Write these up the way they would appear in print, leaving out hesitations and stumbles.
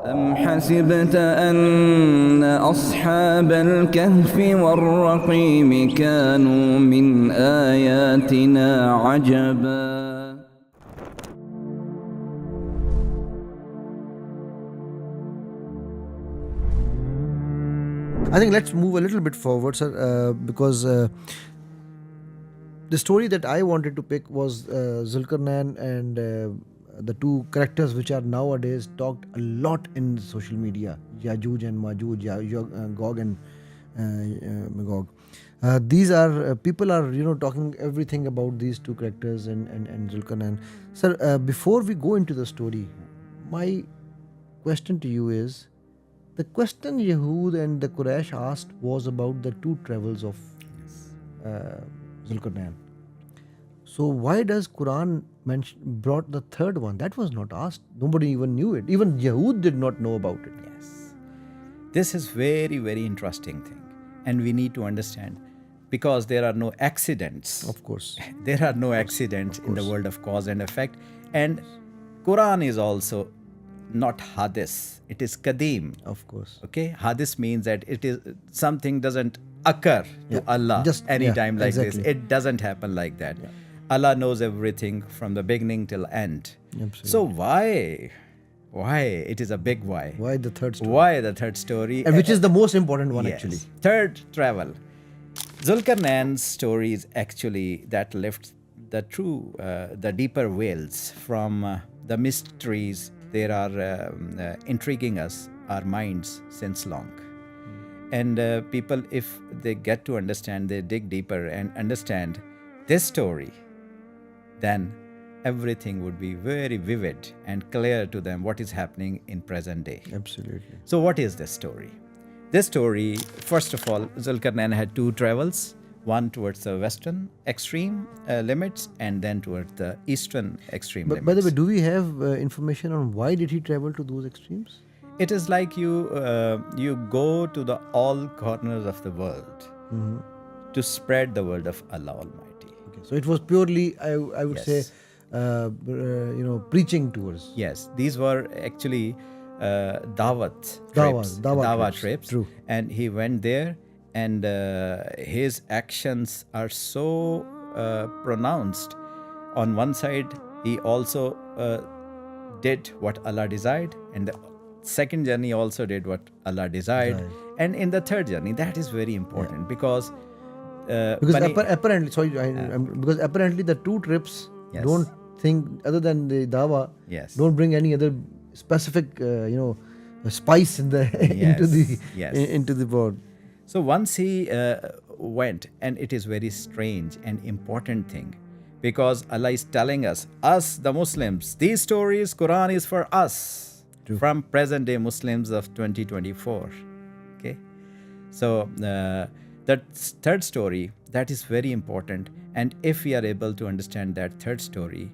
أم حسبت أن أصحاب الكهف والرقيم كانوا من آياتنا عجبا. I think let's move a little bit forward, sir, because the story that I wanted to pick was Dhulqernain and the two characters which are nowadays talked a lot in social media, Yajuj and Majuj, Gog and Magog. These are people are talking everything about these two characters and Dhulqernain. Sir, before we go into the story, my question to you is, the question Yehud and the Quraysh asked was about the two travels of Dhulqernain. So why does Quran brought the third one? That was not asked. Nobody even knew it. Even Yehud did not know about it. Yes. This is very, very interesting thing. And we need to understand, because there are no accidents. Of course. There are no accidents in the world of cause and effect. And Quran is also not hadith. It is qadim. Of course. Okay. Hadith means that it is something doesn't occur to Allah just anytime like this. It doesn't happen like that. Yeah. Allah knows everything from the beginning till end. Absolutely. So why? It is a big why. Why the third story? Why the third story? And which is the most important one, yes. actually. Third travel. Dhulqernain's story is actually that lifts the true, the deeper veils from the mysteries that are intriguing us, our minds since long. And people, if they get to understand, they dig deeper and understand this story, then everything would be very vivid and clear to them what is happening in present day. Absolutely. So what is this story? This story, first of all, Dhulqernain had two travels, one towards the western extreme limits and then towards the eastern extreme limits. By the way, do we have information on why did he travel to those extremes? It is like you go to the all corners of the world to spread the word of Allah Almighty. Okay. So it was purely, I would say, preaching tours. Yes, these were actually Dawah trips. True. And he went there, and his actions are so pronounced. On one side, he also did what Allah desired, and the second journey also did what Allah desired. Right. And in the third journey, that is very important because apparently, because apparently the two trips don't think, other than the Dawah, don't bring any other specific spice in the into the board. So once he went, and it is very strange and important thing, because Allah is telling us the Muslims, these stories, Quran is for us. True. From present day Muslims of 2024. Okay, so that third story, that is very important, and if we are able to understand that third story,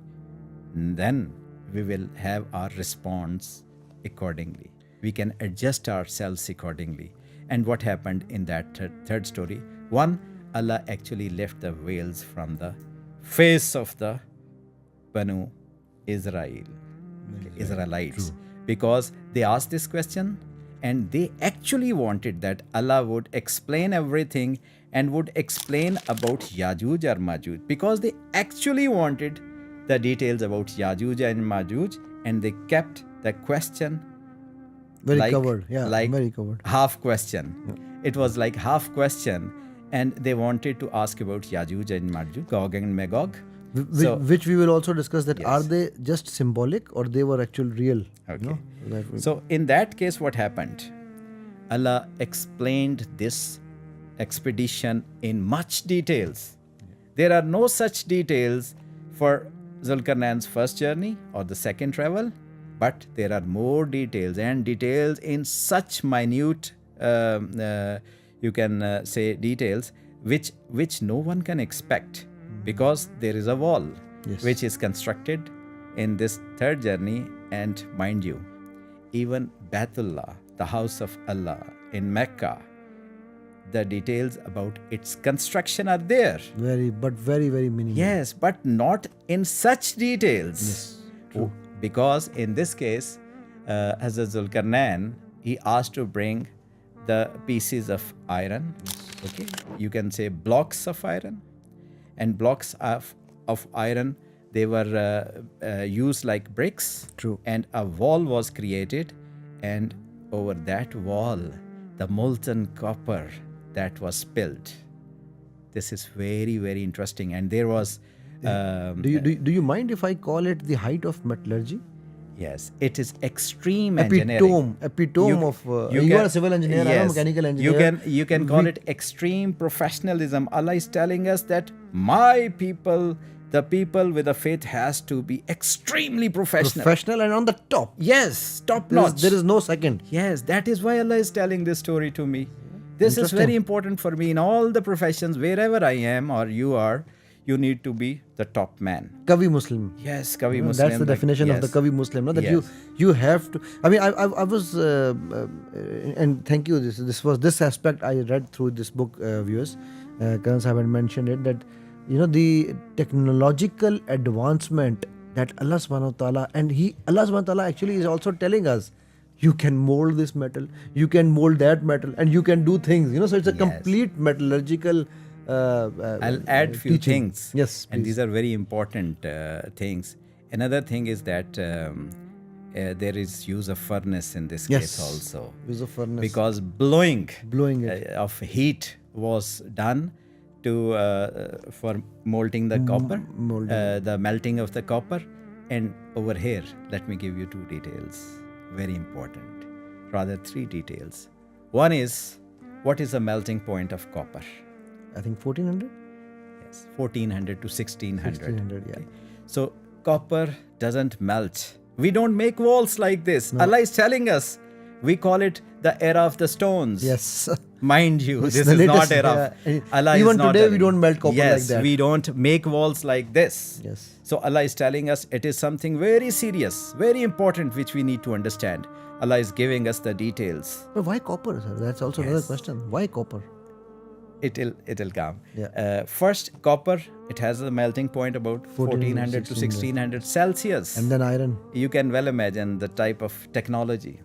then we will have our response accordingly. We can adjust ourselves accordingly. And what happened in that third story? One, Allah actually left the veils from the face of the Banu Israel, Israelites. True. Because they asked this question and they actually wanted that Allah would explain everything and would explain about Yajuj or Majuj, because they actually wanted the details about Yajuj and Majuj, and they kept the question very covered. Very covered. Half question. Yeah. It was like half question, and they wanted to ask about Yajuj and Majuj, Gog and Magog. Which we will also discuss that are they just symbolic or they were actual real? Okay. So in that case, what happened? Allah explained this expedition in much details. There are no such details for Dhulqernain's first journey or the second travel, but there are more details, and details in such minute, you can say details, which no one can expect. Because there is a wall which is constructed in this third journey, and mind you, even Baitullah, the house of Allah in Mecca, the details about its construction are there. Very minimal. Yes, but not in such details. Yes, true. Because in this case, Hazrat Dhulqernain, he asked to bring the pieces of iron. Okay, you can say blocks of iron, and blocks of iron, they were used like bricks. True. And a wall was created, and over that wall, the molten copper that was spilled. This is very, very interesting. And there was Do you mind if I call it the height of metallurgy? yes, it is extreme engineering. Epitome of you are a civil engineer, I am a mechanical engineer. You can call it extreme professionalism. Allah is telling us that my people, the people with a faith, has to be extremely professional and on the top. Yes, top notch. There is no second. Yes, that is why Allah is telling this story to me. This is very important for me in all the professions, wherever I am or you are. You need to be the top man. Kavi Muslim. Yes, Kavi Muslim. That's the definition of the Kavi Muslim. No? That Yes. you have to. I mean, I was, and thank you. This was this aspect I read through this book, viewers. Karan Sahib had mentioned it, that the technological advancement that Allah Subhanahu wa Taala, and Allah Subhanahu wa Taala actually is also telling us, you can mold this metal, you can mold that metal, and you can do things. So it's a complete metallurgical. I'll add few things. Yes, and please. these are very important things. Another thing is that there is use of furnace in this case also. Use of furnace. Because blowing it. of heat was done to for molting the copper, the melting of the copper. And over here, let me give you two details. Very important. Rather, three details. One is, what is the melting point of copper? I think 1400? Yes, 1400 to 1600. 1600, yeah. Okay. So copper doesn't melt. We don't make walls like this. No. Allah is telling us, we call it the era of the stones. Yes. Mind you, It's this the is latest, not era. Allah even is not today, telling. we don't melt copper like that. Yes, we don't make walls like this. Yes. So Allah is telling us it is something very serious, very important, which we need to understand. Allah is giving us the details. But why copper, sir? That's also another question. Why copper? It'll come. Yeah. First, copper, it has a melting point about 1400 to 1600 Celsius. And then iron. You can well imagine the type of technology,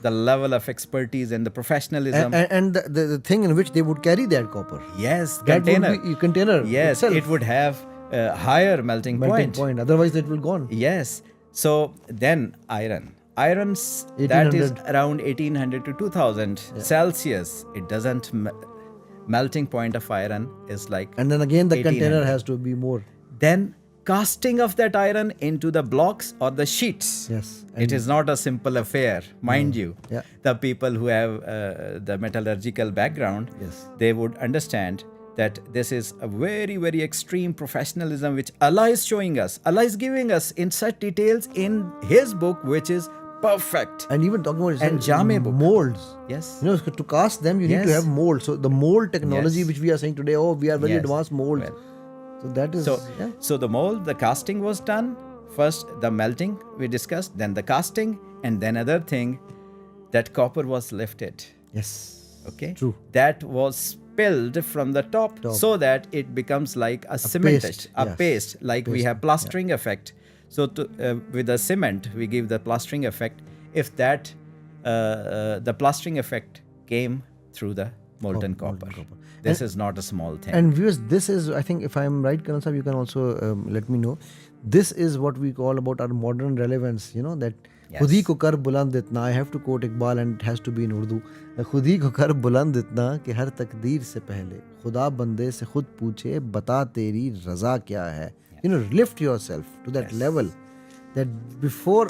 the level of expertise and the professionalism. And the thing in which they would carry that copper. Yes, That container. would be container. Yes, itself. it would have a higher melting point. Otherwise, it will gone. Yes. So then iron. Iron's that is 1800. around 1800 to 2000 Celsius. It doesn't melting point of iron is like. And then again, the 1800. container has to be more. Then casting of that iron into the blocks or the sheets. Yes. It is not a simple affair, mind you. Yeah. The people who have the metallurgical background, Yes. they would understand that this is a very, very extreme professionalism which Allah is showing us. Allah is giving us in such details in His book, which is perfect. And even talking about And Jame book. molds. Yes. To cast them, you need to Yes. have mold. So the mold technology Yes. which we are saying today, we are very Yes. advanced molds. Well. So that is. So the mold, the casting was done. First the melting we discussed, then the casting, and then other thing, that copper was lifted. Yes. Okay. True. That was spilled from the top. So that it becomes like a cement, paste. a Yes. paste, like we have plastering effect. So with the cement, we give the plastering effect. If that the plastering effect came through the molten copper. This is not a small thing. And viewers, this is, I think, if I am right, Karan Sahib, you can also let me know. This is what we call about our modern relevance. That खुद ही को कर बुलंद इतना. I have to quote Iqbal and it has to be in Urdu. खुद ही को कर बुलंद इतना कि हर तकदीर से पहले खुदा बंदे से खुद पूछे बता तेरी रजा क्या है. Lift yourself to that level that before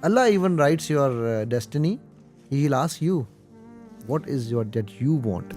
Allah even writes your destiny, He will ask you, what is that you want?